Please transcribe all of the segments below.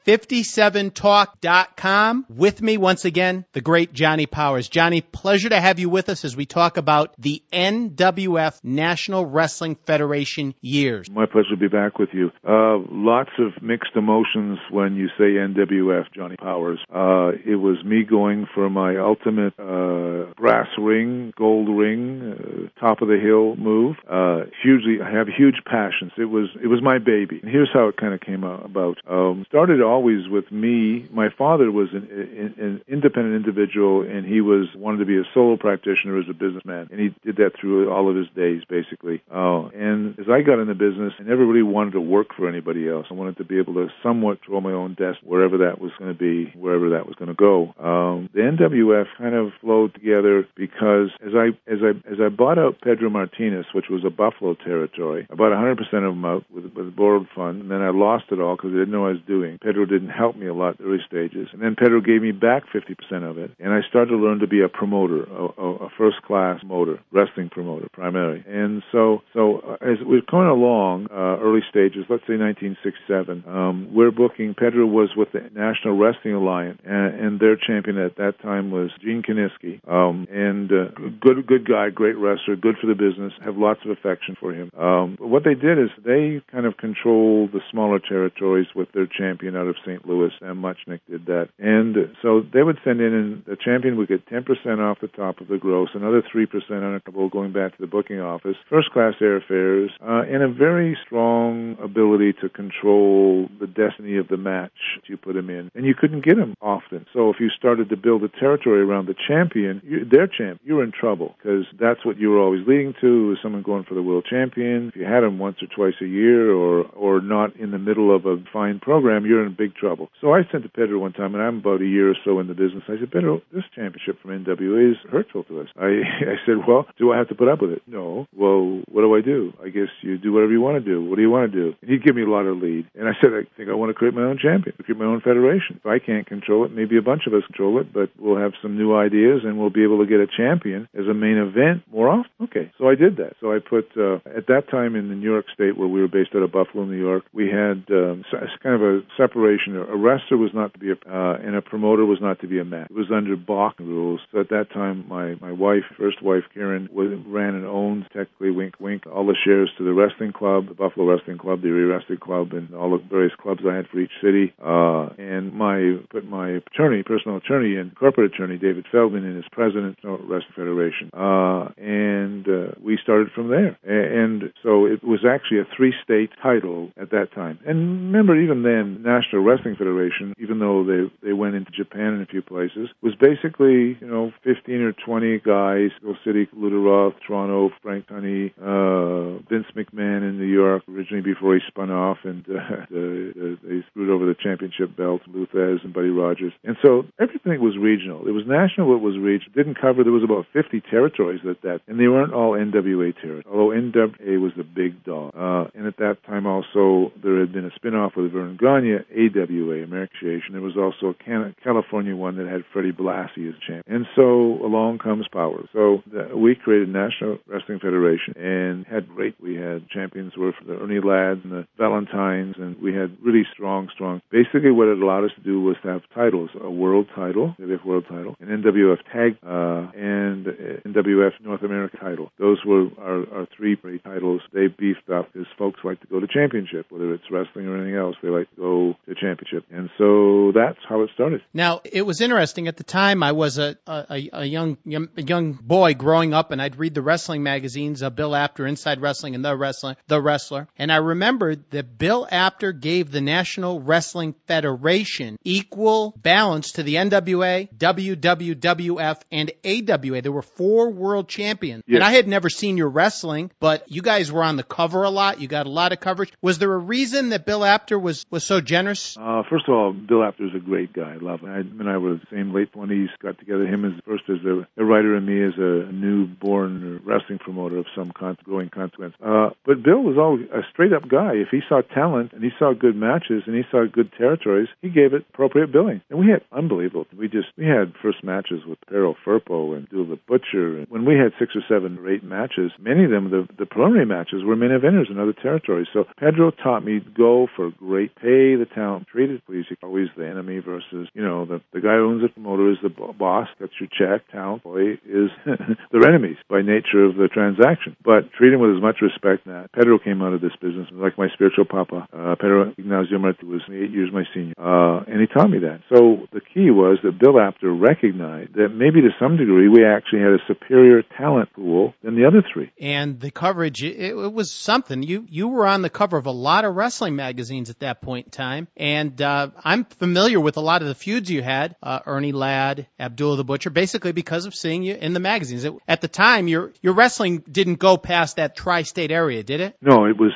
57talk.com. With me once again, the great Johnny Powers. Johnny, pleasure to have you with us as we talk about the NWF National Wrestling Federation years. My pleasure to be back with you. Lots of mixed emotions when you say NWF, Johnny Powers. It was me going for my ultimate brass ring, gold ring, top of the hill move. I have huge passions. It was my baby. And here's how it kind of came about. Started always with me. My father was an independent individual, and he wanted to be a solo practitioner as a businessman, and he did that through all of his days, basically. And as I got in the business, I never really wanted to work for anybody else. I wanted to be able to somewhat control my own destiny, wherever that was going to be, wherever that was going to go. The NWF kind of flowed together because as I bought out Pedro Martinez, which was a Buffalo territory, I bought 100% of them out with a borrowed fund, and then I lost it all because I didn't know what I was doing. Pedro didn't help me a lot in the early stages, and then Pedro gave me back 50% of it, and I started to learn to be a promoter, a first-class promoter, wrestling promoter primarily. And so as we're coming along, early stages, let's say 1967, we're booking. Pedro was with the National Wrestling Alliance, and their champion at that time was Gene Kiniski, and good guy, great wrestler, good for the business, have lots of affection for him. But what they did is they kind of controlled the smaller territories with their champion out of St. Louis. Sam Muchnick did that. And so they would send in, and the champion would get 10% off the top of the gross, another 3% on a couple going back to the booking office, first-class airfares, and a very strong ability to control the destiny of the match that you put him in. And you couldn't get him often. So if you started to build a territory around the champion, their champion, you were in trouble, because that's what you were always leading to, was someone going for the world champion. If you had him once or twice a year or not in the middle of a fine program, you're in big trouble. So I sent to Pedro one time, and I'm about a year or so in the business. I said, Pedro, this championship from NWA is hurtful to us. I said, well, do I have to put up with it? No. Well, what do I do? I guess you do whatever you want to do. What do you want to do? And he'd give me a lot of lead. And I said, I think I want to create my own champion, create my own federation. If I can't control it, maybe a bunch of us control it, but we'll have some new ideas, and we'll be able to get a champion as a main event more often. Okay, so I did that. So I put, at that time in the New York State, where we were based out of Buffalo, New York, we had kind of a separation. A wrestler was not to be and a promoter was not to be a match. It was under Bach rules. So at that time, my wife, first wife, Karen, ran and owned, technically, wink, wink, all the shares to the wrestling club, the Buffalo Wrestling Club, the Erie Wrestling Club, and all the various clubs I had for each city. And put my attorney, personal attorney, and corporate attorney, David Feldman, in as president of the Wrestling Federation. And we started from there. And so it was actually a 3-state title at that time. And remember, even then, National Wrestling Federation, even though they went into Japan and a few places, was basically, 15 or 20 guys, Bill City, Luderoth, Toronto, Frank Tunney, Vince McMahon in New York, originally before he spun off, and they screwed over the championship belt, Lou Thesz and Buddy Rogers. And so everything was regional. It was national, it was regional. Didn't cover, there was about 50 territories at that, and they weren't all NWA territories, although NWA was the big dog. And at that time also, there had been a spin-off with Vern Gagne, AWA, American Association. There was also a California one that had Freddie Blassie as champion. And so along comes Power. So we created National Wrestling Federation and we had champions were for the Ernie Ladd and the Valentines, and we had really strong. Basically what it allowed us to do was to have titles, a world title, NWF world title, an NWF tag, and NWF North America title. Those were our 3 great titles. They beefed up because folks like to go to championship, whether it's wrestling or anything else, they like to go to championship. And so that's how it started. Now, it was interesting. At the time, I was a young boy growing up, and I'd read the wrestling magazines, Bill Apter, Inside Wrestling, and The Wrestler. And I remembered that Bill Apter gave the National Wrestling Federation equal balance to the NWA, WWF, and AWA. There were 4 world champions. Yes. And I had never seen your wrestling, but you guys were on the cover a lot. You got a lot of coverage. Was there a reason that Bill Apter was so generous? First of all, Bill Apter is a great guy. I love him. Him and I were the same late 20s, got together. Him as a writer and me as a newborn wrestling promoter of some growing consequence. But Bill was always a straight-up guy. If he saw talent and he saw good matches and he saw good territories, he gave it appropriate billing. And we had unbelievable. We had first matches with Perro Firpo and Duel the Butcher. And when we had 6 or 7 or 8 matches, many of them, the preliminary matches, were main eventers in other territories. So Pedro taught me, go for great, pay the talent, treat it please. You always the enemy versus, the guy who owns the promoter is the boss, that's your check, talent, boy, is their enemies by nature of the transaction. But treat him with as much respect that Pedro came out of this business, like my spiritual papa. Pedro Ignacio Marti was 8 years my senior. And he taught me that. So the key was that Bill Apter recognized that maybe to some degree we actually had a superior talent pool than the other three. And the coverage, it was something. You were on the cover of a lot of wrestling magazines at that point in time. And I'm familiar with a lot of the feuds you had, Ernie Ladd, Abdullah the Butcher, basically because of seeing you in the magazines. At the time, your wrestling didn't go past that tri-state area, did it? No, it was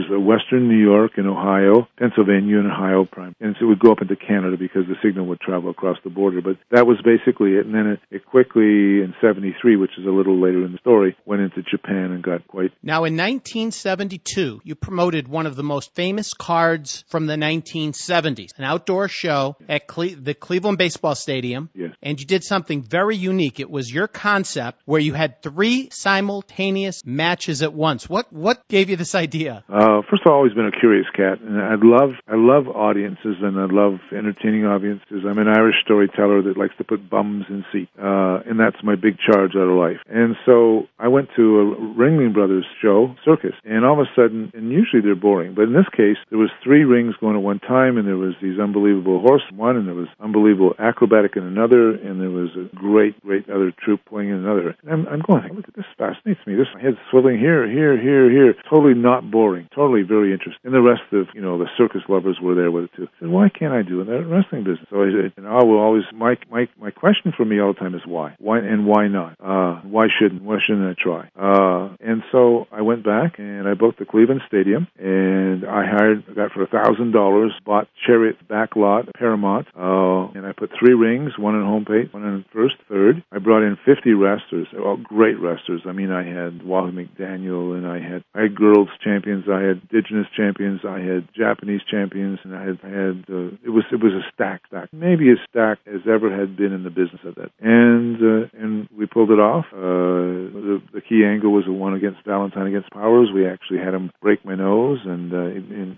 Western New York and Ohio, Pennsylvania and Ohio prime. And so it would go up into Canada because the signal would travel across the border. But that was basically it. And then it quickly, in 73, which is a little later in the story, went into Japan and got quite... Now, in 1972, you promoted one of the most famous cards from the 1970s, an outdoor show at the Cleveland Baseball Stadium. Yes. And you did something very unique. It was your concept where you had 3 simultaneous matches at once. What gave you this idea? First of all, I've always been a curious cat, and I love audiences, and I love entertaining audiences. I'm an Irish storyteller that likes to put bums in seats, and that's my big charge out of life. And so I went to a Ringling Brothers show, circus, and all of a sudden, and usually they're boring, but in this case, there was 3 rings going at one time, and there was these unbelievable horse in one, and there was unbelievable acrobatic in another, and there was a great other troupe playing in another. And I'm going, look, this fascinates me. My head's swiveling here. Totally not boring. Totally very interesting. And the rest of, the circus lovers were there with it too. I said, why can't I do it in the wrestling business? So I will always, my question for me all the time is why? Why and why not? Why shouldn't I try? And so I went back and I booked the Cleveland Stadium, and I got for $1,000, bought Chariot's back lot, Paramount, and I put 3 rings, one in home plate, one in first, third. I brought in 50 wrestlers, all great wrestlers. I mean, I had Wahoo McDaniel, and I had girls champions, I had indigenous champions, I had Japanese champions, and I had it was a stack, maybe as stacked as ever had been in the business of that. And we pulled it off. The key angle was the one against Valentine against Powers. We actually had him break my nose, and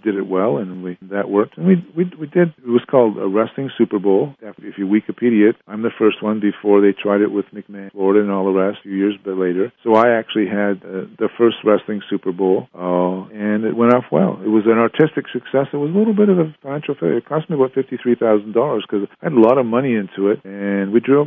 did it well, and that worked. And we did. It was called a Wrestling Super Bowl. If you Wikipedia it, I'm the first one before they tried it with McMahon, Florida, and all the rest. A few years later, so I actually had the first Wrestling Super Bowl, and it went off well. It was an artistic success. It was a little bit of a financial failure. It cost me about $53,000 because I had a lot of money into it, and we drew,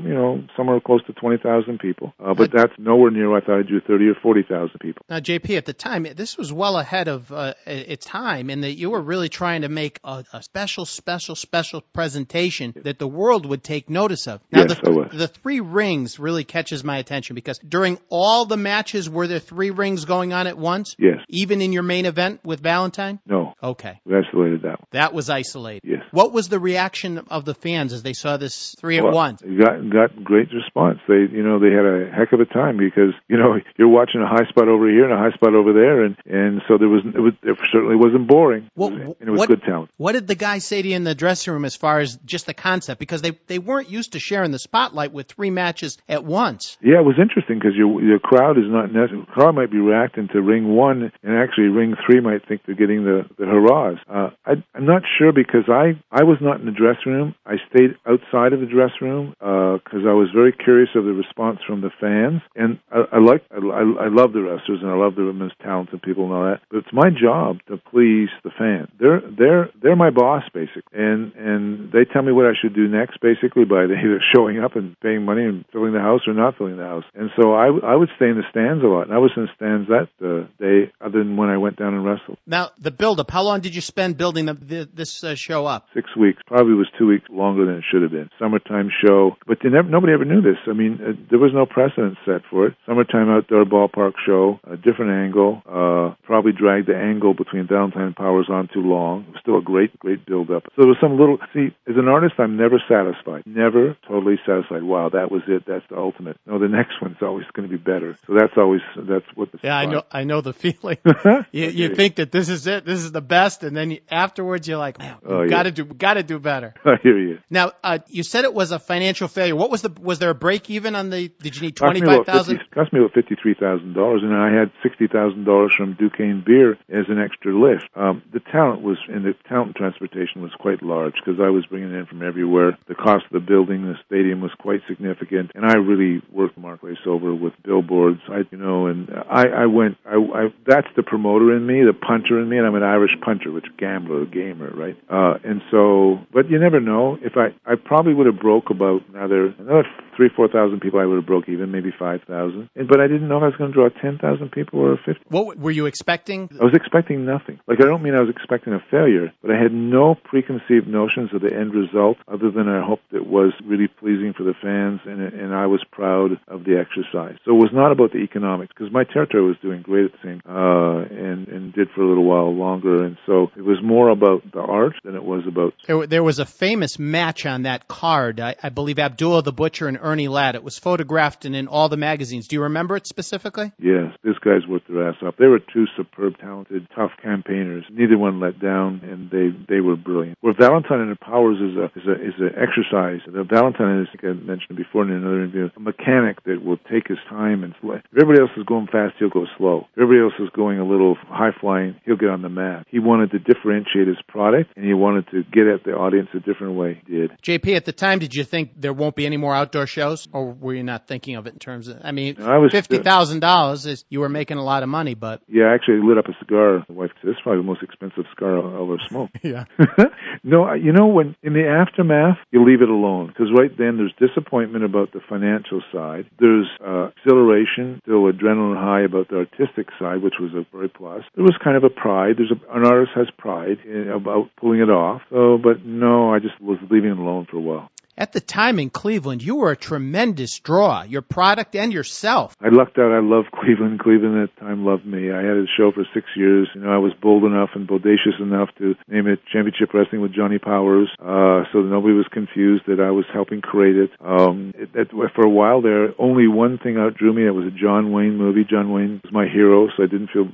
somewhere close to 20,000 people. But that's nowhere near what I thought I'd do 30 or 40,000 people. Now, JP, at the time, this was well ahead of its time, in that you were really trying to make a special presentation that the world would take notice of. Now, yes, I was. The 3 rings really catches my attention because during all the matches, were there 3 rings going on at once? Yes. Even in your main event with Valentine? No. Okay. We isolated that one. That was isolated. Yes. What was the reaction of the fans as they saw this 3 at once? Got great response. They had a heck of a time because, you're watching a high spot over here and a high spot over there, and so it certainly wasn't boring. And it was good talent. What did the guys say to you in the dressing room as far as just the concept? Because they weren't used to sharing the spotlight with 3 matches at once. Yeah, it was interesting because your crowd is not necessarily, the crowd might be reacting to ring 1, and actually ring 3 might think they're getting the hurrahs. I'm not sure because I was not in the dressing room. I stayed outside of the dressing room because I was very curious of the response from the fans, and I love the wrestlers and I love the women's talented people and all that. But it's my job to please the fans. They're my boss basically, and they tell me what I should do next basically by either showing up and paying money and filling the house or not filling the house. And so I would stay in the stands a lot, and I was in the stands that day, other than when I went down and wrestled. Now the build-up. How long did you spend building this show up? 6 weeks. Probably was 2 weeks longer than it should have been. Summertime show, but nobody ever knew this. I mean, there was no precedent set for it. Summertime outdoor ballpark show, a different angle. Probably dragged the angle between Valentine and Powers on too long. It was still a great build-up. So there was some little. See, as an artist, I'm never satisfied. Never totally satisfied. Wow, that was it. That's the ultimate. No, the next one's always going to be better. So that's what the. Yeah, I know the feeling. You think that this is it. This is the best, and then afterwards you're like, man, got to do better. I hear you. Now, you said it was a financial failure. Was there a break even on the? Did you need $25,000? It cost me about $53,000, and I had $60,000 from Duquesne Beer as an extra lift. The talent and transportation was quite large because I was bringing it in from everywhere. The cost of the building, the stadium was quite significant, and I really worked Mark Race over with billboards. That's the promoter in me, the puncher in me, and I'm an Irish puncher, which gambler, gamer, right? But you never know. If I probably would have broke about another 3,000-4,000 people. I would have broke even, maybe 5,000. But I didn't know if I was going to draw 10,000 people or 50. What were you expecting? I was expecting nothing. I don't mean I was expecting a failure, but I had no preconceived notions of the end result other than I hoped it was really pleasing for the fans, and I was proud of the exercise. So it was not about the economics, because my territory was doing great at the same and did for a little while longer, and so it was more about the art than it was about... There was a famous match on that card. I believe Abdullah the Butcher and Ernie Ladd. It was photographed and in all the magazines. Do you remember it specifically? Yes, these guys worked their ass off. They were two superb, talented, tough campaigners. Neither one let down, and they were brilliant. Where Valentine and Powers is an exercise. The Valentine is, like I mentioned before in another interview, a mechanic that will take his time and if everybody else is going fast, he'll go slow. If everybody else is going a little high flying, he'll get on the mat. He wanted to differentiate his product, and he wanted to get at the audience a different way. He did. JP, at the time, did you think there won't be any more outdoor shows, or were you not thinking of it in terms of? $50,000 you were making a lot of money, but yeah, I actually lit up a cigar. My wife said, "This is probably the most expensive cigar I'll ever smoke." Yeah. No, when in the aftermath, you leave it alone, because right then there's disappointment about the financial side. There's exhilaration, still adrenaline high about the artistic side, which was a very plus. There was kind of a pride. An artist has pride about pulling it off. But no, I just was leaving it alone for a while. At the time in Cleveland, you were a tremendous draw, your product and yourself. I lucked out. I loved Cleveland. Cleveland at the time loved me. I had a show for 6 years. I was bold enough and bodacious enough to name it Championship Wrestling with Johnny Powers, so that nobody was confused that I was helping create it. For a while there, only one thing outdrew me. It was a John Wayne movie. John Wayne was my hero, so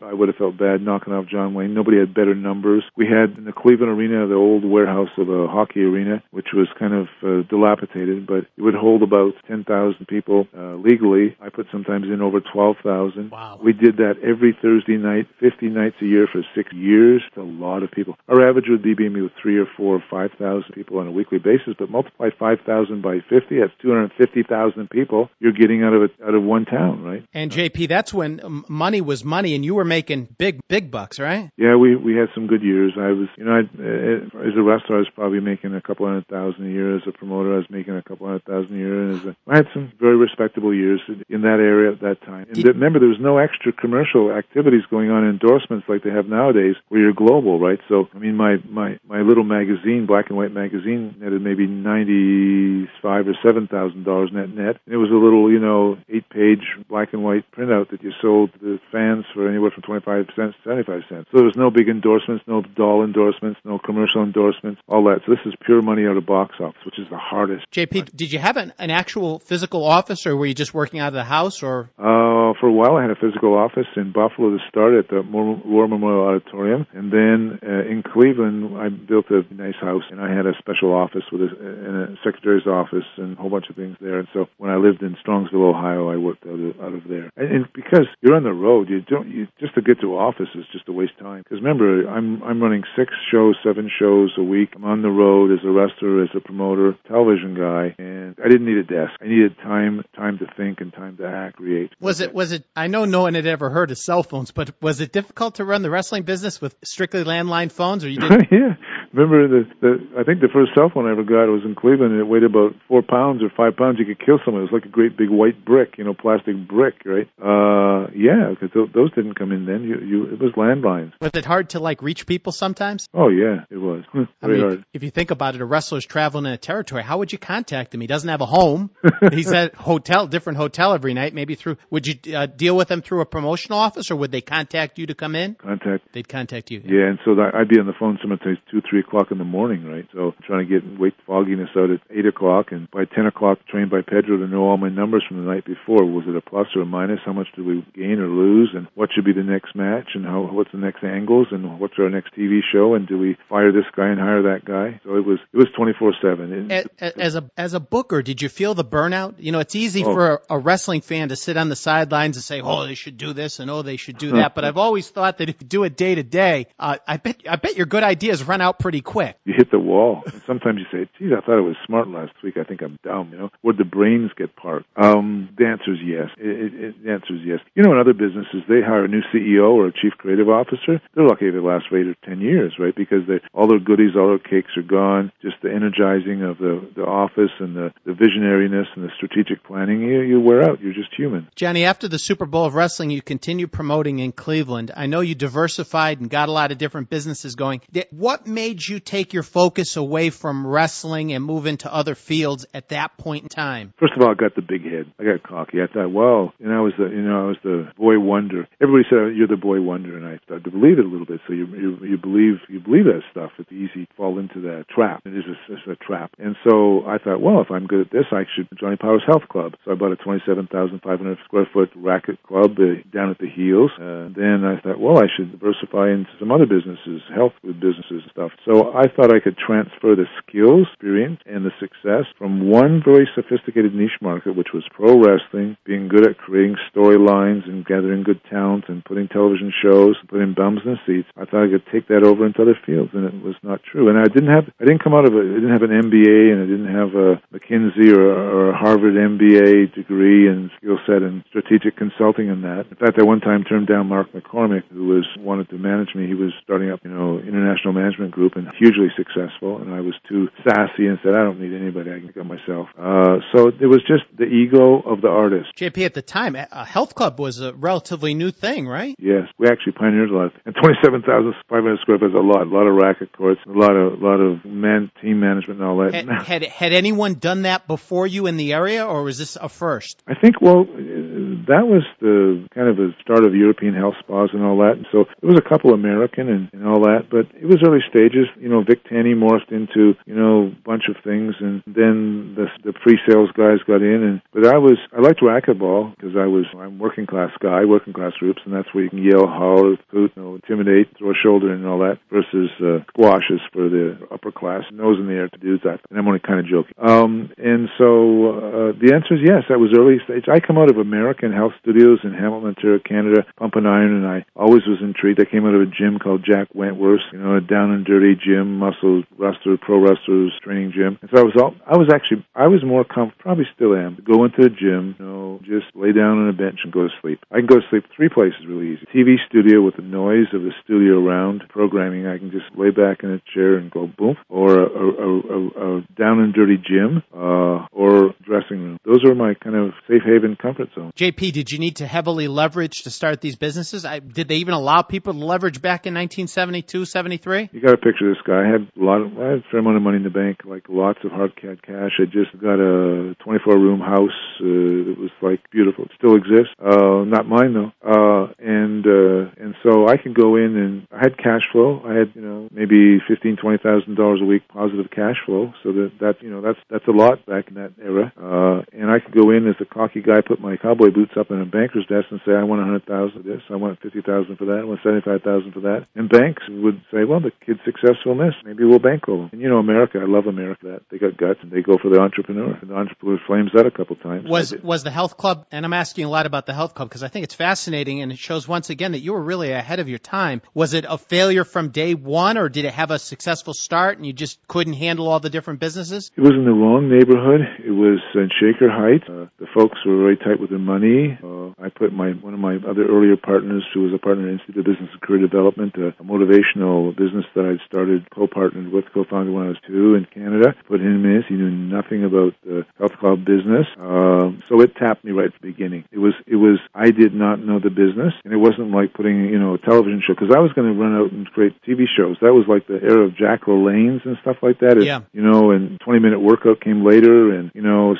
I would have felt bad knocking off John Wayne. Nobody had better numbers. We had in the Cleveland Arena, the old warehouse of a hockey arena, which was kind of dilapidated, but it would hold about 10,000 people legally. I put sometimes in over 12,000. Wow. We did that every Thursday night, 50 nights a year for 6 years. It's a lot of people. Our average would be maybe 3,000 or 4,000 or 5,000 people on a weekly basis, but multiply 5,000 by 50, that's 250,000 people you're getting out of one town, right? And JP, that's when money was money, and you were making big bucks, right? Yeah, we had some good years. I was, as a wrestler, I was probably making a couple $100,000 a year. As a promoter, I was making a couple $100,000 a year. And I had some very respectable years in that area at that time. And remember, there was no extra commercial activities going on, endorsements like they have nowadays, where you're global, right? So, I mean, my little magazine, black and white magazine, netted maybe $95,000 or $7,000 net. And it was a little, 8-page black and white printout that you sold to the fans for anywhere from 25 cents to 75 cents. So there was no big endorsements, no doll endorsements, no commercial endorsements, all that. So this is pure money out of box office, which is the hardest. JP, did you have an actual physical office, or were you just working out of the house, or? For a while, I had a physical office in Buffalo to start at the War Memorial Auditorium, and then in Cleveland, I built a nice house, and I had a special office with a secretary's office and a whole bunch of things there. And so when I lived in Strongsville, Ohio, I worked out of there. And because you're on the road, just to get to office is just a waste of time. Because remember, I'm running 7 shows a week. I'm on the road as a wrestler, as a promoter, television guy, and I didn't need a desk. I needed time to think and time to act, create. Was it? I know no one had ever heard of cell phones, but was it difficult to run the wrestling business with strictly landline phones, or you didn't? Yeah. Remember, I think the first cell phone I ever got was in Cleveland, and it weighed about 4 pounds or 5 pounds. You could kill someone. It was like a great big white brick, plastic brick, right? Yeah, because those didn't come in then. It was landlines. Was it hard to reach people sometimes? Oh yeah, it was very hard. If you think about it, a wrestler's traveling in a territory. How would you contact him? He doesn't have a home. He's at different hotel every night. Maybe would you deal with them through a promotional office, or would they contact you to come in? Contact. They'd contact you. Yeah, and so I'd be on the phone sometimes 2-3 o'clock in the morning, right? So I'm trying to get weight fogginess out at 8 o'clock, and by 10 o'clock, trained by Pedro to know all my numbers from the night before. Was it a plus or a minus? How much did we gain or lose? And what should be the next match? And what's the next angles? And what's our next TV show? And do we fire this guy and hire that guy? So it was 24/7. As a booker, did you feel the burnout? You know, it's easy for a wrestling fan to sit on the sidelines and say, "Oh, they should do this," and "Oh, they should do that." But I've always thought that if you do it day to day, I bet your good ideas run out pretty quick. You hit the wall. And sometimes you say, "Geez, I thought it was smart last week. I think I'm dumb." You know, would the brains get parked? The answer is yes. The answer is yes. You know, in other businesses, they hire a new CEO or a chief creative officer. They're lucky if it lasts for 8 or 10 years, right? Because all their goodies, all their cakes are gone. Just the energizing of the office and the visionariness and the strategic planning, you wear out. You're just human. Johnny, after the Super Bowl of wrestling, you continued promoting in Cleveland. I know you diversified and got a lot of different businesses going. What made you take your focus away from wrestling and move into other fields at that point in time? First of all, I got the big head. I got cocky. I thought, well, I was the boy wonder. Everybody said you're the boy wonder, and I started to believe it a little bit. So you believe that stuff. It's easy to fall into that trap. It is a trap. And so I thought, well, if I'm good at this, I should Johnny Powers Health Club. So I bought a 27,500 square foot racket club down at the Heels. Then I thought, well, I should diversify into some other businesses, health food businesses and stuff. So I thought I could transfer the skills, experience, and the success from one very sophisticated niche market, which was pro wrestling, being good at creating storylines and gathering good talent and putting television shows, and putting bums in seats. I thought I could take that over into other fields, and it was not true. And I didn't have an MBA, and I didn't have a McKinsey or a Harvard MBA degree and skill set in strategic consulting and that. In fact, I one time turned down Mark McCormick, who wanted to manage me. He was starting up, international management group and hugely successful, and I was too sassy and said, I don't need anybody, I can do it myself. So it was just the ego of the artist. JP, at the time, a health club was a relatively new thing, right? Yes, we actually pioneered a lot. And 27,500 square feet is a lot of racket courts, a lot of team management and all that. Had anyone done that before you in the area, or was this a first? I think, that was the kind of the start of European health spas and all that. And so it was a couple American and all that, but it was early stages. Vic Tanny morphed into, a bunch of things, and then the pre-sales guys got in. But I liked racquetball because I'm working class guy, working class groups, and that's where you can yell, holler, hoot, intimidate, throw a shoulder in and all that, versus squashes for the upper class, nose in the air to do that. And I'm only kind of joking. And so the answer is yes. That was early stage. I come out of American Health Studios in Hamilton, Ontario, Canada, pumping iron, and I always was intrigued. I came out of a gym called Jack Wentworth's, a down and dirty gym, muscle wrestler, pro wrestlers training gym. And so I was more comfortable, probably still am, to go into the gym, just lay down on a bench and go to sleep. I can go to sleep 3 places really easy. TV studio with the noise of the studio around, programming, I can just lay back in a chair and go boom, or a down and dirty gym, or dressing room. Those are my kind of safe haven comfort zone. JP, did you need to heavily leverage to start these businesses? Did they even allow people to leverage back in 1972, 73? You got to picture this guy. I had a fair amount of money in the bank, like lots of hard cash. I just got a 24-room house. It was like beautiful. It still exists. Not mine though. And so I could go in, and I had cash flow. I had maybe $15,000-$20,000 a week positive cash flow. So that's a lot back in that era. And I could go in as a cocky guy, put my cowboy boots up in a banker's desk and say, I want $100,000 for this, I want $50,000 for that, I want $75,000 for that. And banks would say, well, the kid's successful in this, maybe we'll bankroll him. And America, I love America, that they got guts and they go for the entrepreneur. And the entrepreneur flames that a couple times. Was the health club, and I'm asking a lot about the health club because I think it's fascinating and it shows once again that you were really ahead of your time. Was it a failure from day one, or did it have a successal start and you just couldn't handle all the different businesses? It was in the wrong neighborhood. It was in Shaker Heights. The folks were very tight with their money. I put one of my other earlier partners, who was a partner in Institute of Business and Career Development, a motivational business that I'd started, co-partnered with, co-founded when I was 2 in Canada. Put him in. He knew nothing about the health club business. So it tapped me right at the beginning. It was. I did not know the business, and it wasn't like putting, a television show, because I was going to run out and create TV shows. That was like the era of Jack LaLanne's and stuff like that. And 20-minute workout came later, and,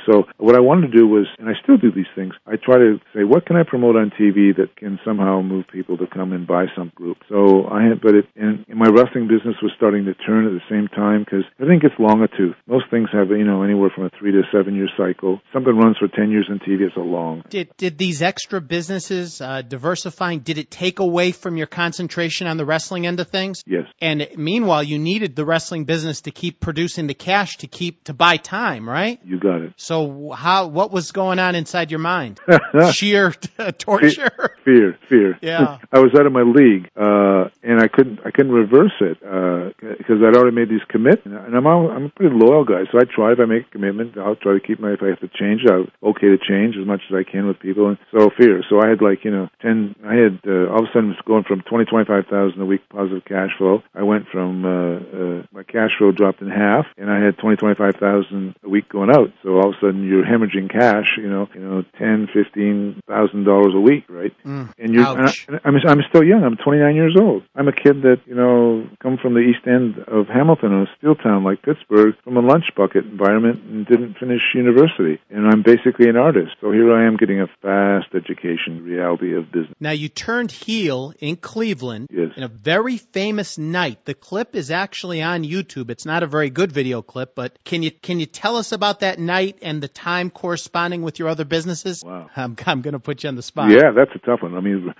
so So what I wanted to do was, and I still do these things, I try to say, what can I promote on TV that can somehow move people to come and buy some group? So and my wrestling business was starting to turn at the same time because I think it's long a tooth. Most things have, anywhere from a 3 to 7 year cycle. Something runs for 10 years on TV, it's a long. Did these extra businesses, diversifying, did it take away from your concentration on the wrestling end of things? Yes. And meanwhile, you needed the wrestling business to keep producing the cash to buy time, right? You got it. So what was going on inside your mind? Sheer torture? Fear. Yeah. I was out of my league, and I couldn't reverse it, because I'd already made these commitments. And I'm a pretty loyal guy, so I try, if I make a commitment, I'll try to keep if I have to change, I'm okay to change as much as I can with people. And so fear. So I had all of a sudden it was going from 25,000 a week positive cash flow. I went from, my cash flow dropped in half, and I had 25,000 a week going out. So all of a sudden you're hemorrhaging cash, $10,000-$15,000 a week, right? I'm still young. I'm 29 years old. I'm a kid that, come from the east end of Hamilton, a steel town like Pittsburgh, from a lunch bucket environment, and didn't finish university. And I'm basically an artist. So here I am getting a fast education, reality of business. Now, you turned heel in Cleveland. Yes. In a very famous night. The clip is actually on YouTube. It's not a very good video clip, but can you tell us about that night and the time corresponding with your other businesses? Wow. I'm going to put you on the spot. Yeah, that's a tough one. I mean,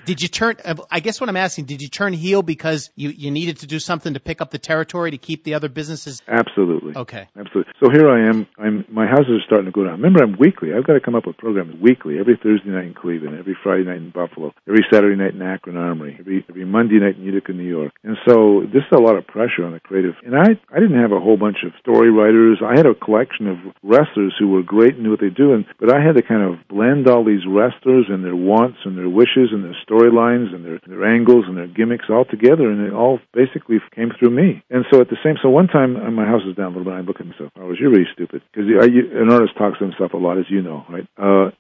I guess what I'm asking, did you turn heel because you needed to do something to pick up the territory to keep the other businesses? Absolutely. Okay. Absolutely. So here I am. My houses are starting to go down. Remember, I'm weekly. I've got to come up with programs weekly. Every Thursday night in Cleveland, every Friday night in Buffalo, every Saturday night in Akron Armory, every Monday night in Utica, New York. And so this is a lot of pressure on the creative. And I didn't have a whole bunch of story writers. I had a collection of wrestlers who were great and knew what they do, but I had to kind of blend all these wrestlers and their wants and their wishes and their storylines and their angles and their gimmicks all together, and it all basically came through me. And so so one time, my house is down a little bit, I look at myself, Powers, you're really stupid. Because an artist talks to himself a lot, as you know, right?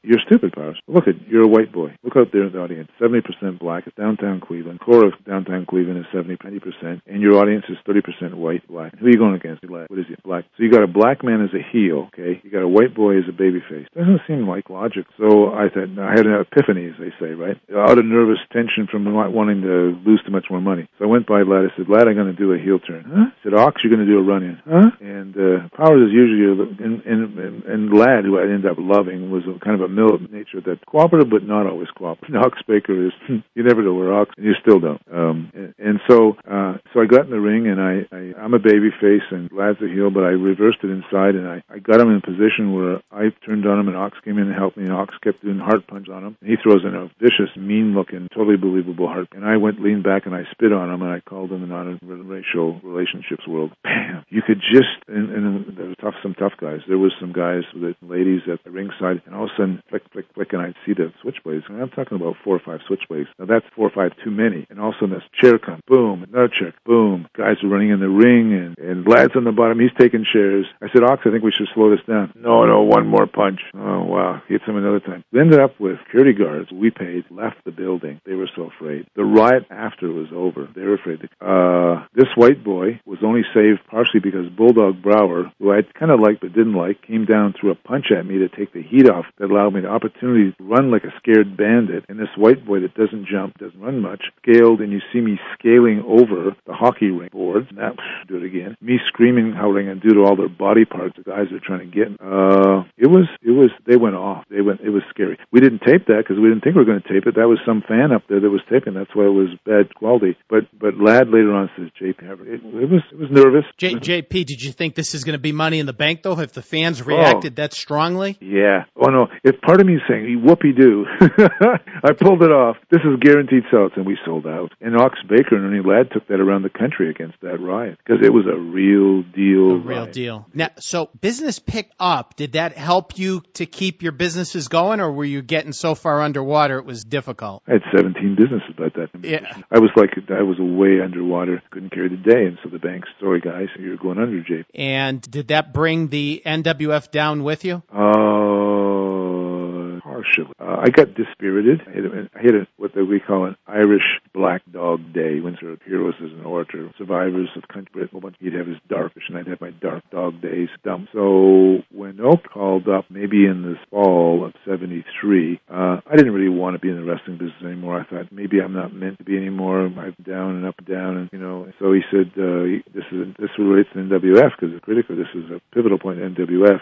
You're stupid, Powers. Look you're a white boy. Look out there in the audience. 70% black. It's downtown Cleveland. Core of downtown Cleveland is 70%, and your audience is 30% white, black. Who are you going against? What is it? Black. So you got a black man as a heel, okay? You got a white boy as a babyface. Doesn't seem like logic. So I thought, I had an epiphany, as they say, right? Out of nervous tension from not wanting to lose too much more money. So I went by Lad. I said, Lad, I'm going to do a heel turn. Huh? I said, Ox, you're going to do a run-in. Huh? And Powers is usually, and Lad, who I ended up loving, was kind of a militant nature that's cooperative but not always cooperative. Ox Baker is, you never know where Ox, and you still don't. So I got in the ring, and I'm a baby face, and Lad's a heel, but I reversed it inside, and I got him in a position where I turned on him, and Ox came in and helped me, and Ox kept doing heart punch on him. And he throws in a vicious, mean-looking, totally believable heart. And I leaned back, and I spit on him, and I called him in on racial relationships world. Bam! You could just, and there were some tough guys. There was some guys with ladies at the ringside, and all of a sudden, flick, flick, flick, and I'd see the switchblades. And I'm talking about 4 or 5 switchblades. Now that's 4 or 5 too many. And all of a sudden, this chair comes, boom, another chair, boom. Guys are running in the ring, and Lad's on the bottom. He's taking chairs. I said, Ox, I think we should slow this down. No, one more punch. Oh, wow. Hits him another time. We ended up with security guards we paid, left the building. They were so afraid. The riot after it was over. They were afraid. This white boy was only saved partially because Bulldog Brower, who I kind of liked but didn't like, came down, threw a punch at me to take the heat off that allowed me the opportunity to run like a scared bandit. And this white boy that doesn't jump, doesn't run much, scaled, and you see me scaling over the hockey ring boards. And that, do it again. Me screaming, howling, and due to all their body parts, the guys are trying to get. They went off. It was scary. We didn't tape that because we didn't think we were going to tape it. That was some fan up there that was taping. That's why it was bad quality. But Lad later on says, JP, it was nervous. JP, did you think this is going to be Money in the Bank, though, if the fans reacted that strongly? Yeah. Oh, no. If part of me is saying, whoopee-doo, I pulled it off. This is guaranteed sales, and we sold out. And Ox Baker and Ernie Ladd took that around the country against that riot because it was a real deal. Deal. Now, so business picked up. Did that help you to keep your businesses going, or were you getting so far underwater it was difficult? I had 17 businesses about that. Yeah. I was way underwater, couldn't carry the day, and so the bank's, sorry guys, you're going under, JP. And did that bring the NWF down with you? Partially. I got dispirited. I hit what we call an Irish Black Dog Day. Windsor Heroes as an orator, survivors of country. He'd have his darkish, and I'd have my Dark Dog Days dump. So when Oak called up, maybe in this fall of '73, I didn't really want to be in the wrestling business anymore. I thought maybe I'm not meant to be anymore. I'm down and up and down, and So he said this relates to NWF because it's critical. This is a pivotal point in NWF.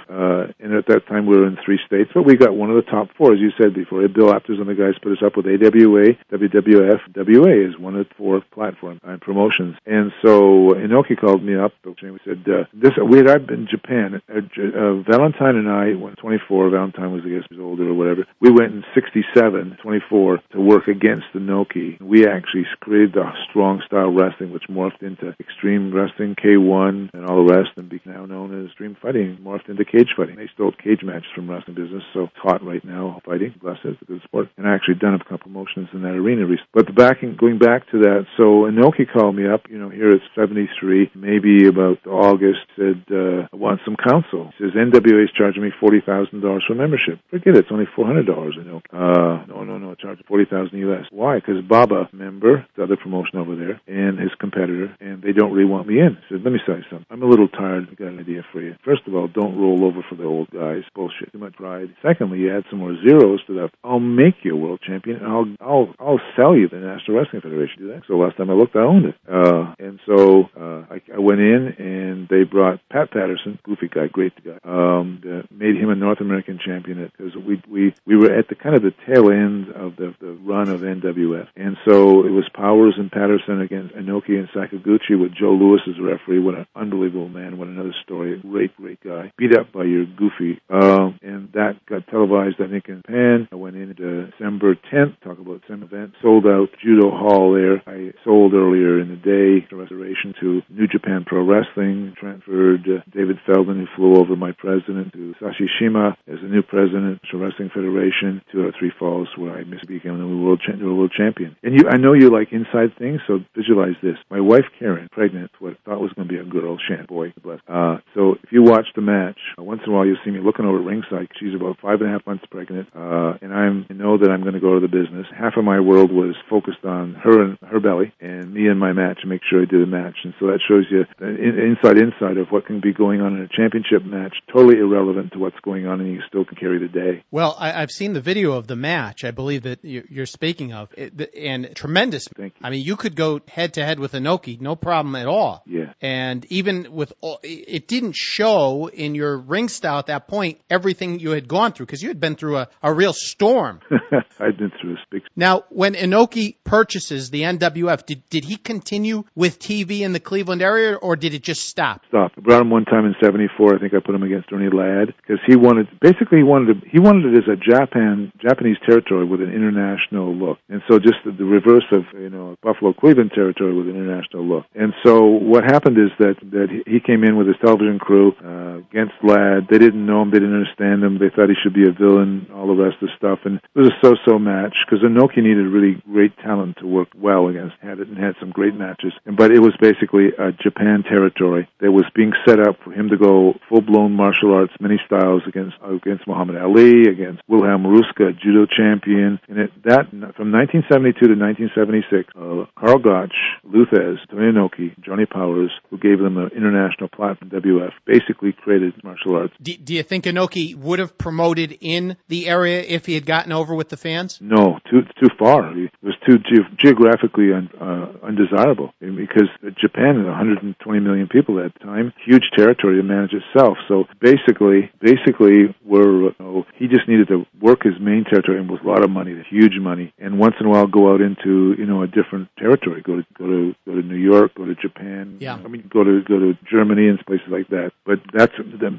And at that time we were in 3 states, but we got one of the top 4, as you said before. Bill Apters and the guys put us up with AWA, WWF, WA is one of the 4 platform promotions. And so Inoki called me up and we said, I'd been in Japan. Valentine and I went 24. Valentine was, I guess, older or whatever. We went in 67, 24 to work against Inoki. We actually created the strong style wrestling, which morphed into Extreme Wrestling, K1, and all the rest, and became now known as Extreme Fighting, morphed into cage fighting. They stole cage matches from wrestling business, so it's hot right now, fighting. Blessed, it's a good sport. And I actually done a couple promotions in that arena recently. But going back to that, so Inoki called me up, here it's 73, maybe about August, said, I want some counsel. He says, NWA is charging me $40,000 for membership. Forget it, it's only $400, Inoki. No, charge $40,000 US. Why? Because Baba, member, the other promotion over there, and his competitor, and they don't really want me in. He said, let me say something. I'm a little tired. I got an idea for you. First of all, don't roll over for the old guys. Bullshit. Too much pride. Secondly, you add some more zeros to that. I'll make you a world champion, and I'll sell you the National Wrestling Federation. Do that. So last time I looked, I owned it. And so I went in, and they brought Pat Patterson, goofy guy, great guy, made him a North American champion because we were at the kind of the tail end of the run of NWF. And so it was Powers and Patterson against Inoki and Sakaguchi with Joe Louis as a referee. What an unbelievable man. What another story. Great guy. Beat up by your goofy. And that got televised, I think, in Japan. I went in December 10th, talk about some event. Sold out Judo Hall there. I sold earlier in the day the reservation to New Japan Pro Wrestling. Transferred David Feldman, who flew over, my president, to Sashi Shima as the new president of the Wrestling Federation, to Three Falls, where I became the world champion. And I know you like inside things, so visualize this. My wife, Karen, pregnant, what I thought was going to be a girl, boy, bless. So if you watch the match, once in a while you'll see me looking over at ringside. She's about 5.5 months pregnant, and I know that I'm going to go to the business. Half of my world was focused on her and her belly, and me and my match, to make sure I did a match. And so that shows you the inside of what can be going on in a championship match, totally irrelevant to what's going on, and you still can carry the day. Well, I've seen the video of the match, I believe, that you're speaking of, and tremendous. Thank you. I mean, you could go head-to-head with Inoki, no problem at all. Yeah. And even with it didn't show in your ring style at that point everything you had gone through, because you had been through a real storm. I'd been through a big. Now, when Inoki purchases the NWF, did he continue with TV in the Cleveland area, or did it just stop? Stop. I brought him one time in '74. I think I put him against Ernie Ladd because he wanted it as a Japanese territory with an international look, and so just the reverse of Buffalo Cleveland territory with an international look. And so what happened is that he came in with his television crew against Ladd. They didn't know him, they didn't understand him. They thought he should be a villain, all the rest of the stuff. And it was a so-so match because Inoki needed really great talent to work well against. Had some great matches, but it was basically a Japan territory that was being set up for him to go full-blown martial arts, many styles against Muhammad Ali, against Wilhelm Ruska, judo champion. And from 1972 to 1976, Karl Gotch, Luthez, Tony Inoki, Johnny Powers, who gave them an international platform, WF, basically created martial arts. Do you think Inoki would have promoted in the area if he had gotten over with the fans? No, too far. It was too geographically undesirable because Japan had 120 million people at the time, huge territory to manage itself. So basically, he just needed to work his main territory, and with a lot of money, huge money, and once in a while go out into a different territory. Go to New York, go to Japan. Yeah. Go to Germany and places like that. But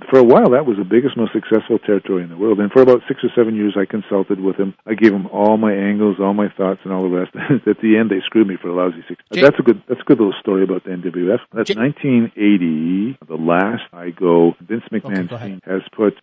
for a while that was the biggest, most successful territory in the world. And for about 6 or 7 years, I consulted with him. I gave him all my angles, all my thoughts, and all the rest. At the end, they screwed me for a lousy 6. That's a good little story about the NWF. That's 1980. The last I go, Vince McMahon has put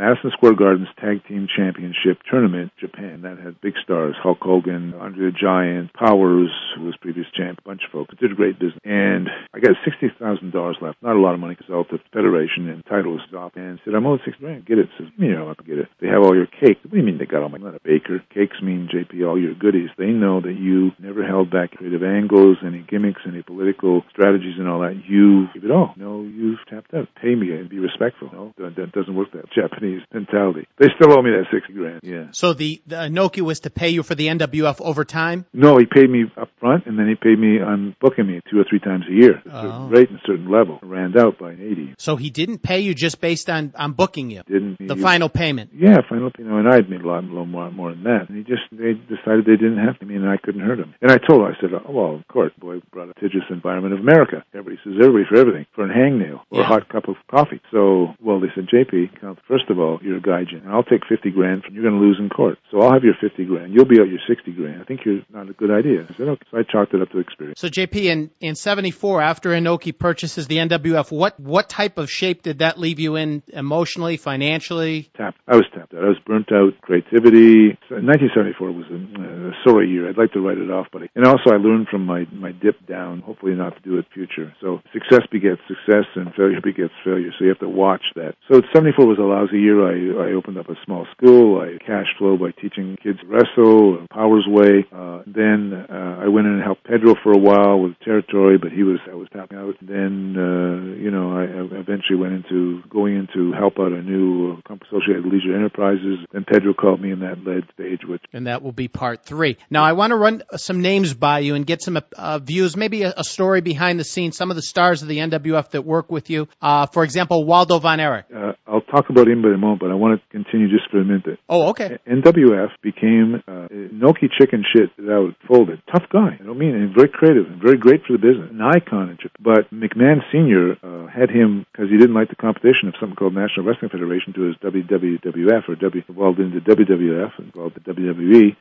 Madison Square Garden's Tag Team Championship Tournament, Japan. That had big stars, Hulk Hogan, Andre the Giant, Powers, who was previous champ, a bunch of folks. It did a great business. And I got $60,000 left. Not a lot of money because I was at the Federation and title was off. And said, I'm owed $60,000. Get it. Says, I'll get it. They have all your cake. What do you mean they got all my, I'm not a baker. Cakes mean, JP, all your goodies. They know that you never held back creative angles, any gimmicks, any political strategies and all that. You give it all. No, you've tapped out. Pay me and be respectful. No, that doesn't work that Japanese mentality. They still owe me that $60,000. Yeah. So the Inoki was to pay you for the NWF over time? No, he paid me up front, and then he paid me on booking me 2 or 3 times a year. A certain rate and a certain level. I ran out by 80. So he didn't pay you just based on booking you? The final payment? Yeah, final payment. And I'd made a little more than that. And they decided they didn't have to. I I couldn't hurt him. And I told him, I said, well, of course, boy, brought a litigious environment of America. Everybody says everybody for everything, for a hangnail or a hot cup of coffee. So, well, they said, JP, first of all, you're a gaijin, and I'll take $50,000 from you're going to lose in court. So I'll have your $50,000. You'll be out your $60,000. I think you're not a good idea. I said, okay. So I chalked it up to experience. So JP, in 74, after Inoki purchases the NWF, what type of shape did that leave you in emotionally, financially? Tapped. I was tapped out. I was burnt out. Creativity. 1974 was a sorry year. I'd like to write it off, and also I learned from my dip down, hopefully not to do it future. So success begets success and failure begets failure. So you have to watch that. So 74 was a lousy year. I opened up a small school. I cash flow by teaching kids to wrestle, Powers Way. Then I went in and helped Pedro for a while with territory, but I was tapping out. Then, I eventually went into going into help out a new Associated Leisure Enterprises. Then Pedro called me, and that led stage. And that will be part 3. Now, I want to run some names by you and get some views, maybe a story behind the scenes, some of the stars of the NWF that work with you. For example, Waldo von Erich. I'll talk about him in a moment, but I want to continue just for a minute. Oh, okay. NWF became Inoki chicken shit out, folded. Tough guy. I don't mean it. And very creative and very great for the business. An icon in Japan. But McMahon Sr. Had him, because he didn't like the competition of something called National Wrestling Federation, to his WWF, or evolved into WWF, and called the WWE.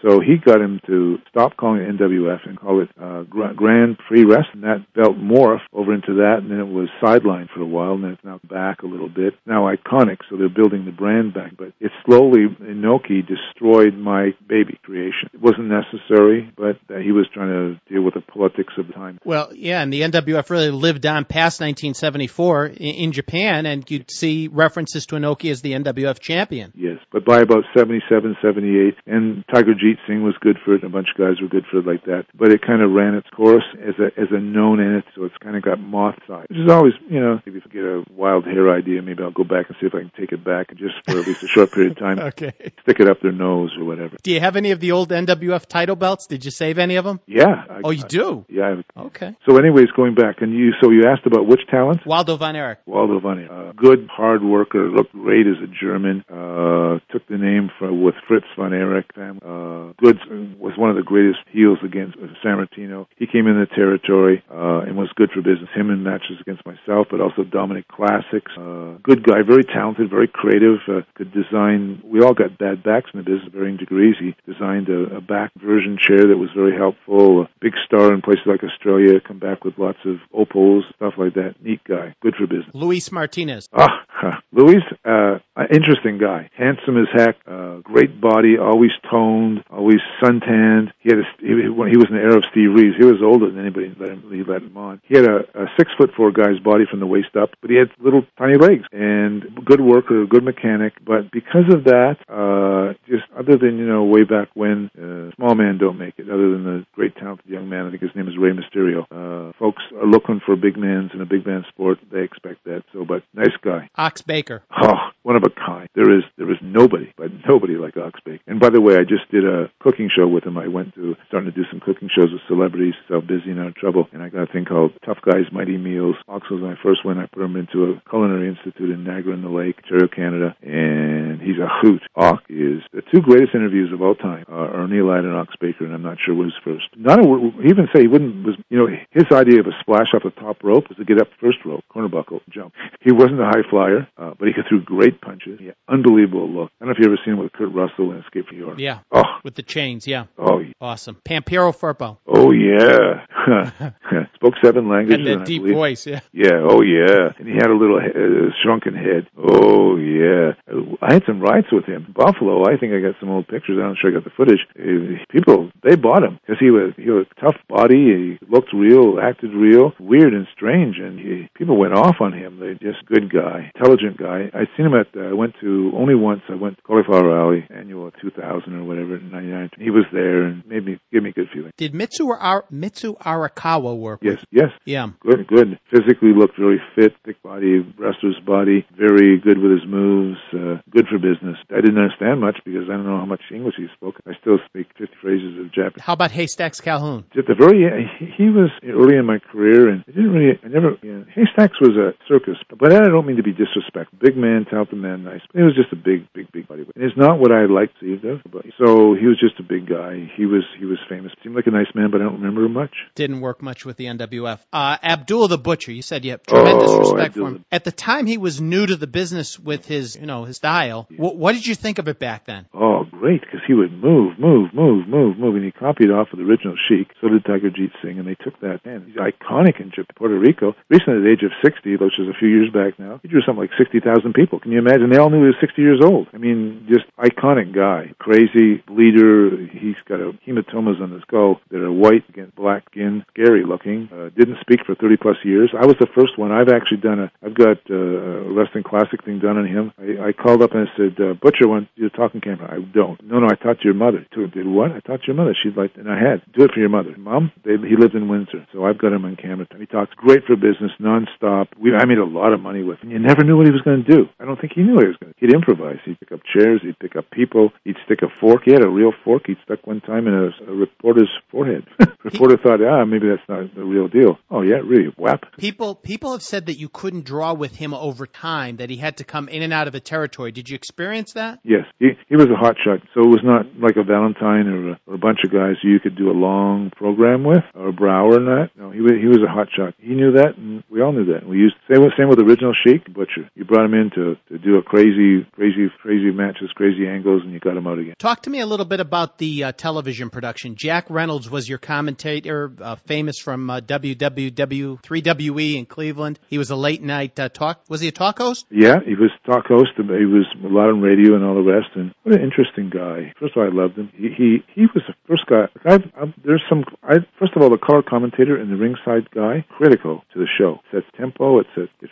So he got him to stop calling it NWF and call it Grand Prix Wrestling. That belt morphed over into that, and then it was sidelined for a while, and then it's now back a little bit. Now iconic, so they're building the brand back. But it slowly, Inoki destroyed my baby creation. It wasn't necessary, but he was trying to deal with the politics of the time. Well, yeah, and the NWF really lived on past 1974 in Japan, and you'd see references to Inoki as the NWF champion. Yes, but by about 77, 78, and Tiger Jeet Singh was good for it, and a bunch of guys were good for it like that. But it kind of ran its course as a known entity, so it's kind of got moth-side. Which is always, if you get a wild hair idea, maybe I'll go back and see if I can take it back just for at least a short period of time. Okay. Stick it up their nose or whatever. Do you have any of the old NWF title belts? Did you save any of them? Yeah. You do? Yeah. Okay. So anyways, going back, and you asked about which talents? Waldo von Erich. Waldo von Erich. Good, hard worker, looked great as a German. Took the name with Fritz von Erich. Good, was one of the greatest heels against San Martino. He came in the territory and was good for business. Him in matches against myself, but also Dominic Classics. Good guy, very talented, very creative. Could design. We all got bad backs in the business, varying degrees. He designed a back version chair that was very helpful. A big star in places like Australia. Come back with lots of opals, stuff like that. Neat guy, good for business. Luis Martinez. Luis, interesting guy. Handsome as heck. Great body, always toned, always suntanned. He was in the era of Steve Reeves. He was older than anybody let him on. He had a 6'4" guy's body from the waist up, but he had little tiny legs, and good worker, good mechanic. But because of that, just other than way back when, small man don't make it. Other than the great talented young man, I think his name is Rey Mysterio. Folks are looking for big mans in a big man sport. They expect that. But nice guy. Ox Baker. One of a kind. There is nobody like Ox Baker. And by the way, I just did a cooking show with him. I starting to do some cooking shows with celebrities, so busy and out of trouble. And I got a thing called Tough Guys, Mighty Meals. Ox was my first one. I put him into a culinary institute in Niagara-on-the-Lake, Ontario, Canada, and he's a hoot. Ox is the 2 greatest interviews of all time are Neil Ladd and Ox Baker, and I'm not sure what was first. He even say he his idea of a splash off the top rope was to get up first rope, corner buckle, jump. He wasn't a high flyer, but he could throw great punches. He had unbelievable look. I don't know if you ever seen him with Kurt Russell in Escape from New York. Yeah. With the chains, yeah. Oh, yeah. Awesome. Pampiro Firpo. Oh, yeah. Spoke 7 languages. And that deep voice, yeah. Yeah, oh yeah. And he had a little shrunken head. Oh yeah. I had some rides with him. Buffalo, I think I got some old pictures. I'm not sure I got the footage. People, they bought him because he was a tough body. He looked real, acted real, weird and strange, and people went off on him. They just good guy, intelligent guy. I seen him I went to only once. I went to Cauliflower Alley annual 2000 or whatever, 99. He was there and gave me a good feeling. Did Mitsu Arakawa work? Yes. Yeah. Good. Physically looked very fit, thick body, wrestler's body, very good with his moves, good for business. I didn't understand much because I don't know how much English he spoke. I still speak 50 phrases of Japanese. How about Haystacks Calhoun? At the very end, he was early in my career, and Haystacks was a circus, but I don't mean to be disrespectful. Big man, talented man, nice. He was just a big body. And it's not what I liked either. So he was just a big guy. He was famous. Seemed like a nice man, but I don't remember him much. Didn't work much with the NWF. Abdul the Butcher, you said you have tremendous respect for him. At the time, he was new to the business with his style. Yeah. What did you think of it back then? Oh, great, because he would move, and he copied off of the original Sheik. So did Tiger Jeet Singh, and they took that. And he's iconic in Puerto Rico. Recently, at the age of 60, which is a few years back now, he drew something like 60,000 people. Can you imagine? They all knew he was 60 years old. I mean, just iconic guy. Crazy bleeder. He's got hematomas on his skull that are white against black skin, scary looking. Didn't speak for 30 plus years. I was the first one. I've actually I've got a wrestling classic thing done on him. I called up and I said, Butcher wants you to talk on camera. I don't. No, I taught your mother. Did what? I taught your mother. She'd like, and I had. Do it for your mother. Mom, he lived in Windsor, so I've got him on camera. He talks great for business, nonstop. I made a lot of money with him. You never knew what he was going to do. I don't think he knew what he was going to do. He'd improvise. He'd pick up chairs. He'd pick up people. He'd stick a fork. He had a real fork. He'd stuck one time in a reporter's forehead. Reporter thought, maybe that's not the real deal. Oh, yeah, really? Whap. People have said that you couldn't draw with him over time, that he had to come in and out of a territory. Did you experience that? Yes. He was a hot shot, so it was not like a Valentine or a bunch of guys who you could do a long program with, or Brower and that. No, he was a hot shot. He knew that, and we all knew that. We used same with the original Sheik Butcher. You brought him in to do a crazy matches, crazy angles, and you got him out again. Talk to me a little bit about the television production. Jack Reynolds was your commentator, famous from WWW3WE in Cleveland. He was a late night talk. Was he a talk host? Yeah, he was talk host. He was a lot on radio and all the rest. And what an interesting guy. First of all, I loved him. He was the first guy. First of all, the color commentator and the ringside guy, critical to the show. It sets tempo. It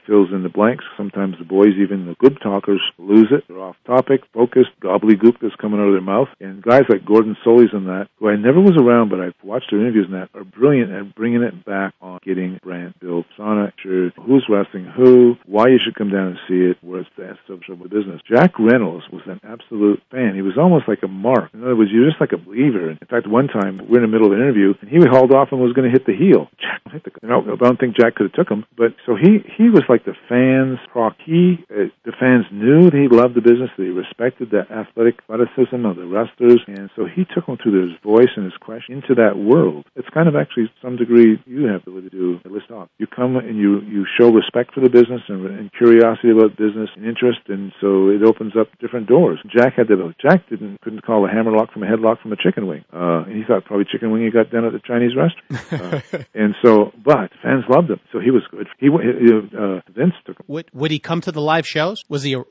fills in the blanks. Sometimes the boys, even the good talkers, lose it. They're off topic, focused, gobbledygook that's coming out of their mouth. And guys like Gordon Solis and that, who I never was around, but I've watched their interviews and that, are brilliant at bringing it back on getting brand built. Sonic, sure, who's wrestling who, why you should come down and see it, where it's the essence of the business. Jack Reynolds was an absolute fan. He was almost like a mark. In other words, you were just like a believer. In fact, one time, we're in the middle of an interview, and he hauled off and was going to hit the heel. Jack hit the... I don't think Jack could have took him, but so he was like the fans' rock. The fans knew that he loved the business, that he respected the athletic athleticism of the wrestlers, and so he took them through his voice and his question into that world. It's kind of actually, to some degree, you have the ability to do a list off. You come and you show respect for the business and curiosity about business and interest, and so it opens up different doors. Jack couldn't call a hammerlock from a headlock from a chicken wing. And he thought probably chicken wing he got down at the Chinese restaurant. And so, but fans loved him, so he was good. Vince took him. Would he come to the live shows? Was he a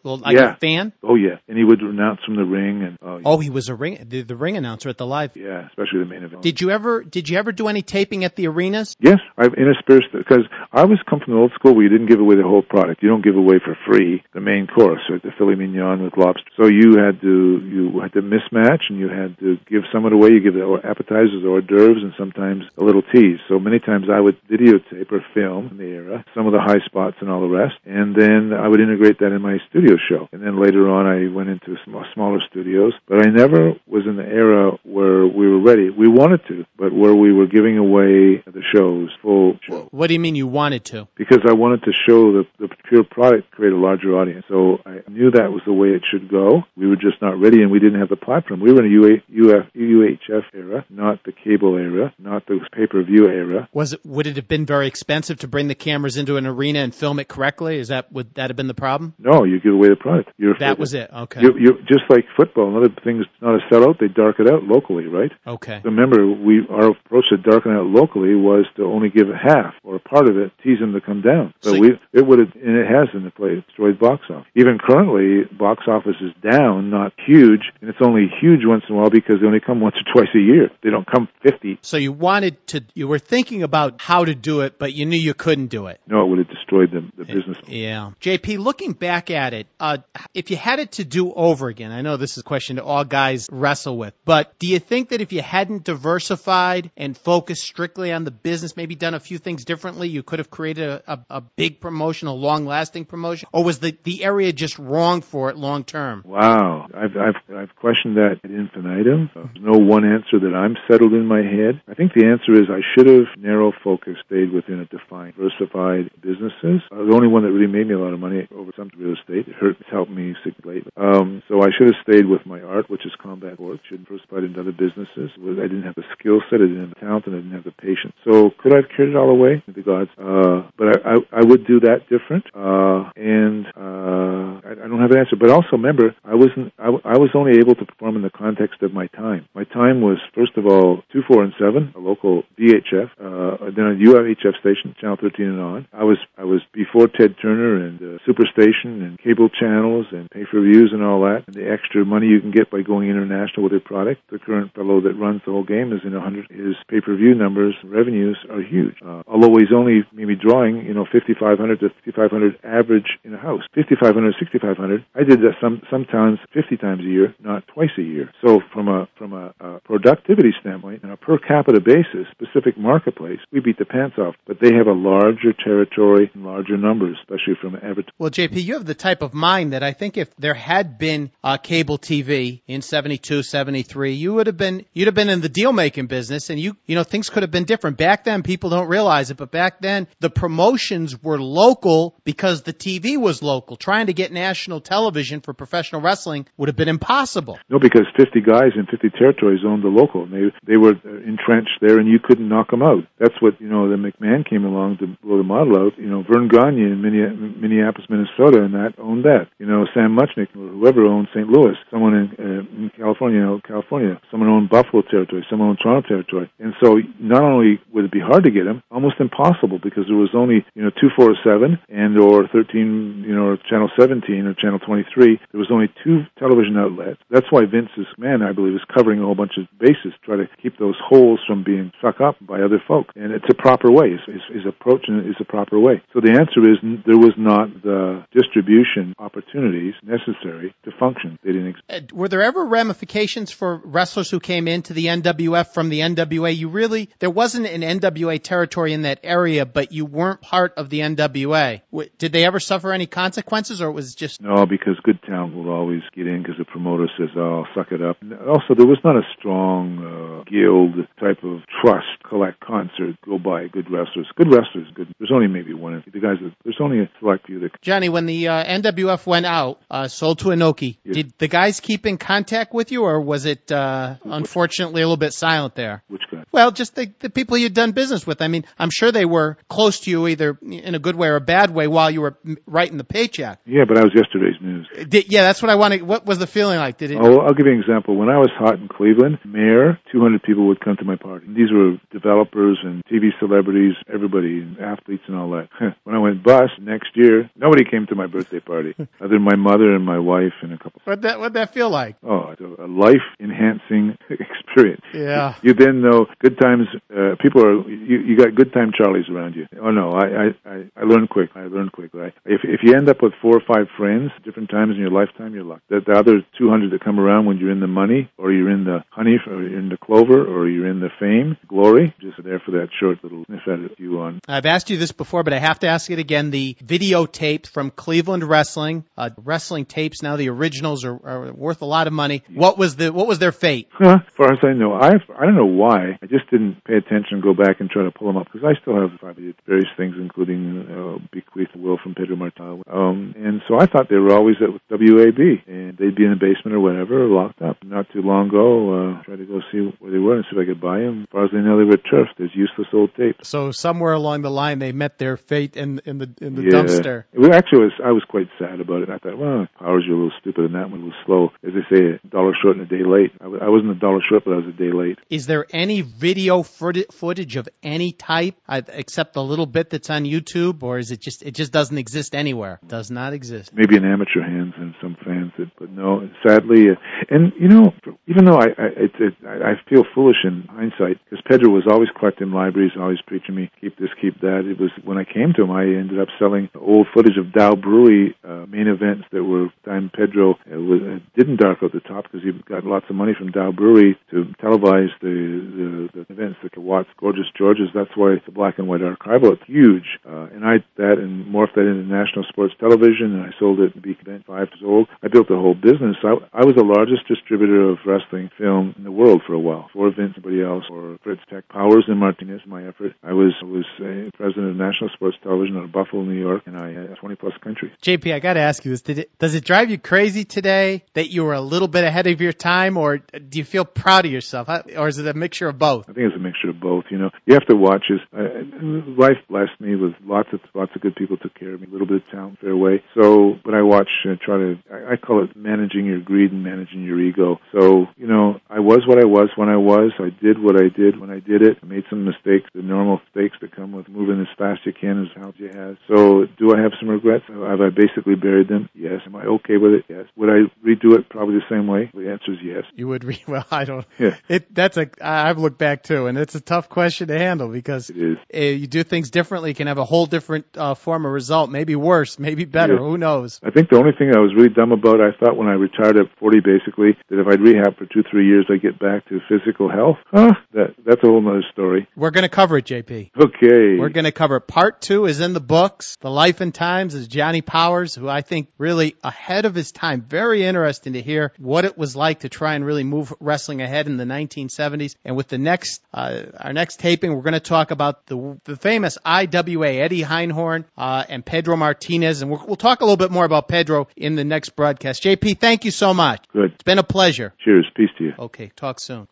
fan? Oh yeah, and he would announce from the ring. And he was the ring announcer at the live. Yeah, especially the main event. Did you ever do any taping at the arenas? Yes, I've interspersed it because I come from the old school where you didn't give away the whole product. You don't give away for free the main course, or the filet mignon with lobster. So you had to mismatch, and you had to give some of it away. You give the appetizers, hors d'oeuvres, and sometimes a little tease. So many times I would videotape or film in the era some of the high spots and all the rest, and then I would integrate that in my studio show. And then later on, I went into smaller studios, but I never was in the era where we were ready. We wanted to, but where we were giving away the shows, full show. What do you mean you wanted to? Because I wanted to show the pure product, create a larger audience. So I knew that was the way it should go. We were just not ready and we didn't have the platform. We were in a UHF era, not the cable era, not the pay-per-view era. Would it have been very expensive to bring the cameras into an arena and film it correctly? Would that have been the problem? No, you give away the product. That was it. Okay. You just like football, another thing is not a sellout. They dark it out locally, right? Okay. So remember, our approach to darken out locally was to only give it half or a part of it, tease them to come down. So it would have, and it has in the play, destroyed box office. Even currently, box office is down, not huge, and it's only huge once in a while because they only come once or twice a year. They don't come 50. So you were thinking about how to do it, but you knew you couldn't do it. No, it would have destroyed the business. Yeah. JP, looking back at it, if you had it to do over again, I know this is a question that all guys wrestle with, but do you think that if you hadn't diversified and focused strictly on the business, maybe done a few things differently, you could have created a big promotion, a long-lasting promotion? Or was the area just wrong for it long term? Wow. I've questioned that ad infinitum. There's no one answer that I'm settled in my head. I think the answer is I should have narrow focused, stayed within a defined, diversified businesses. The only one that really made me a lot of money over some real estate. It's helped me significantly. So I should have stayed with my art, which is combat sports. Should have diversified into other businesses. I didn't have the skill set, I didn't have the talent, and I didn't have the patience. So could I have carried it all away? The gods. But I would do that different. I don't have an answer. But also remember, I was only able to perform in the context of my time. My time was, first of all, 2, 4, and 7, a local VHF, then a UHF station, Channel 13 and on. I was before Ted Turner and Superstation and cable channels and pay-per-views and all that, and the extra money you can get by going international with a product. The current fellow that runs the whole game is in 100. His pay-per-view numbers, revenues are huge. Although he's only maybe drawing, 5,500 to 5,500 average in a house. 5,500, 6,500. I did that sometimes 50 times a year, not twice a year. So from a productivity standpoint, on a per capita basis, specific marketplace, we beat the pants off. But they have a larger territory and larger numbers, especially from advertising. Well, JP, you have the type of mind that I think if there had been cable TV in 72, 73, you'd have been in the deal-making business, and things could have been different. Back then, people don't realize it, but back then, the promotions were local because the TV was local. Trying to get national television for professional wrestling would have been impossible. No, because 50 guys in 50 territories owned the local. And they were entrenched there, and you couldn't knock them out. That's what, the McMahon came along to blow the model out. Vern Gagne in Minneapolis, Minnesota, and that owned that. Sam Muchnick, or whoever owned St. Louis, someone in California, someone owned Buffalo territory, someone owned Toronto territory. And so not only would it be hard to get them, almost impossible, because there was only, 247 and or 13, or Channel 17 or Channel 23. There was only 2 television outlets. That's why Vince's man, I believe, is covering a whole bunch of bases, try to keep those holes from being sucked up by other folk. And it's a proper way. His approach is a proper way. So the answer is there was not the distribution opportunities necessary to function. They didn't exist. Were there ever ramifications for wrestlers who came into the NWF from the NWA? There wasn't an NWA territory in that area, but you weren't part of the NWA. Did they ever suffer any consequences, or it was just... No, because good talent will always get in because the promoter says, suck it up. Also, there was not a strong guild type of trust, collect concert, go buy good wrestlers. Good wrestlers, good. There's only maybe one. There's only a select few that... Johnny, when the NWF went out, sold to Inoki, yes. Did the guys keep in contact with you, or was it unfortunately a little bit silent there? Which guy? Well, just the people you'd done business with. I mean, I'm sure they were close to you either in a good way or a bad way while you were writing the paycheck. Yeah, but I was yesterday's news. That's what I wanted. What was the feeling like? I'll give you an example. When I was hot in Cleveland, Mayor, 200 people would come to my party. These were developers and TV celebrities, everybody, and athletes and all that. When I went bust next year, nobody came to my birthday party, other than my mother and my wife and a couple. What'd that feel like? Oh, it's a life-enhancing experience. Yeah. You then know good times. People are you got good time Charlies around you. Oh no, I learned quick. Right? If you end up with 4 or 5 friends different times in your lifetime, you're lucky. The other 200 that come around when you're in the money, or you're in the honey, or you're in the clover, or you're in the fame, glory, just there for that short little sniff at you on. I've asked you this before, but I have to ask it again. The videotape from Cleveland Wrestling, wrestling tapes now, the originals are worth a lot of money. Yeah. What was their fate? As far as I know, I don't know why. I just didn't pay attention, go back and try to pull them up, because I still have various things, including bequeath will from Pedro Martal. And so I thought they were were always at WAB, and they'd be in the basement or whatever, locked up. Not too long ago, tried to go see where they were and see if I could buy them. As far as I know, they were turfed. There's useless old tape. So somewhere along the line, they met their fate in the dumpster. Actually, I was quite sad about it. I thought, well, Powers, you're a little stupid, and that one was slow. As they say, a dollar short and a day late. I wasn't a dollar short, but I was a day late. Is there any video footage of any type, except the little bit that's on YouTube, or is it just doesn't exist anywhere? Does not exist. Maybe in amateur hands and some fans, but no. Sadly, and you know, even though I feel foolish in hindsight, because Pedro was always collecting libraries, always preaching me, keep this, keep that. It was when I came to him, I ended up selling old footage of Dow Brewery main events that were time Pedro didn't dark out the top because he got lots of money from Dow Brewery to televise the events, the Watts Gorgeous Georges. That's why the black and white archival, it's huge. And I morphed that into national sports television, and I sold it in Beak Event 5 years old. I built a whole business. I was the largest distributor of wrestling film in the world for a while, for Vince, somebody else, or Fritz Tech. Powers and Martinez, my effort. I was president of National Sports Television out of Buffalo, New York, and I had 20-plus countries. JP, I got to ask you this. Does it drive you crazy today that you were a little bit ahead of your time, or do you feel proud of yourself, or is it a mixture of both? I think it's a mixture of both. You know, you have to watch this. Life blessed me with lots of good people took care of me, a little bit of talent, fair way. So, but I watch, I call it managing your greed and managing your ego. So, you know, I was what I was when I was. I did what I did when I did it. I made some mistakes, the normal mistakes that come with moving as fast as you can, as how you have. So, do I have some regrets? Have I basically buried them? Yes. Am I okay with it? Yes. Would I redo it probably the same way? The answer is yes. You would well, I don't. Yeah. I've looked back too, and it's a tough question to handle because it is. You do things differently, can have a whole different form of result. Maybe worse, maybe better. Yeah. Who knows? I think the only thing I was really dumb about, I thought when I retired at 40, basically, that if I'd rehab for 2-3 years, I'd get back to physical health. That's a whole other story. We're going to cover it, JP. Okay. We're going to cover it. Part 2 is in the books. The Life and Times is Johnny Powers, who I think really ahead of his time. Very interesting to hear what it was like to try and really move wrestling ahead in the 1970s. And with the our next taping, we're going to talk about the famous IWA, Eddie Einhorn, and Pedro Martinez. And we'll talk a little bit more about Pedro in the next broadcast. JP, thank you so much. Good. It's been a pleasure. Cheers. Peace to you. Okay. Talk soon.